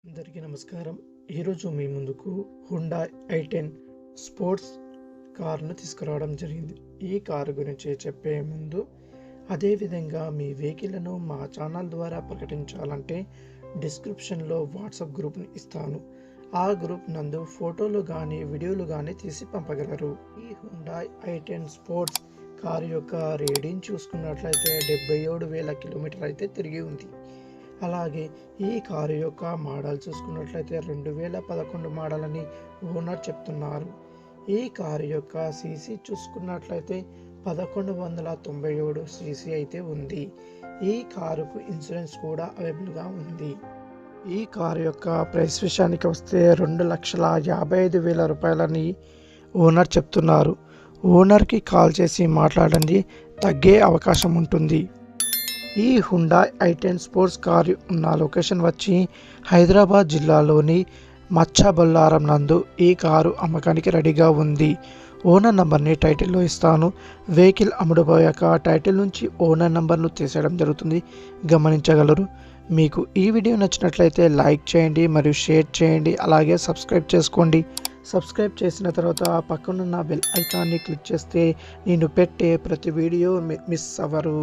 అందరికీ నమస్కారం. ఈరోజు మీ ముందుకు హుండాయ్ i10 స్పోర్ట్స్ కార్ను తీసుకురావడం జరిగింది. ఈ కారు గురించి చెప్పే ముందు అదేవిధంగా మీ వెహికల్ను మా ఛానల్ ద్వారా ప్రకటించాలంటే డిస్క్రిప్షన్లో వాట్సాప్ గ్రూప్ని ఇస్తాను. ఆ గ్రూప్ నందు ఫోటోలు కానీ వీడియోలు కానీ తీసి పంపగలరు. ఈ హుండాయ్ i10 స్పోర్ట్స్ కారు యొక్క రీడింగ్ చూసుకున్నట్లయితే 77,000 కిలోమీటర్ అయితే తిరిగి ఉంది. అలాగే ఈ కారు యొక్క మోడల్ చూసుకున్నట్లయితే 2011 మోడల్ అని ఓనర్ చెప్తున్నారు. ఈ కారు యొక్క సీసీ చూసుకున్నట్లయితే 1197 సీసీ అయితే ఉంది. ఈ కారుకు ఇన్సూరెన్స్ కూడా అవైలబుల్గా ఉంది. ఈ కారు యొక్క ప్రైస్ విషయానికి వస్తే 2,55,000 రూపాయలని ఓనర్ చెప్తున్నారు. ఓనర్కి కాల్ చేసి మాట్లాడండి, తగ్గే అవకాశం ఉంటుంది. ఈ హుండాయ్ i10 స్పోర్ట్స్ కారు ఉన్న లొకేషన్ వచ్చి హైదరాబాద్ జిల్లాలోని మచ్చబొల్లారం నందు ఈ కారు అమ్మకానికి రెడీగా ఉంది. ఓనర్ నంబర్ని టైటిల్లో ఇస్తాను. వెహికల్ అమ్ముడుపోయాక టైటిల్ నుంచి ఓనర్ నంబర్ను తీసేయడం జరుగుతుంది, గమనించగలరు. మీకు ఈ వీడియో నచ్చినట్లయితే లైక్ చేయండి మరియు షేర్ చేయండి, అలాగే సబ్స్క్రైబ్ చేసుకోండి. సబ్స్క్రైబ్ చేసిన తర్వాత పక్కనున్న బెల్ ఐకాన్ని క్లిక్ చేస్తే నేను పెట్టే ప్రతి వీడియో మిస్ అవ్వరు.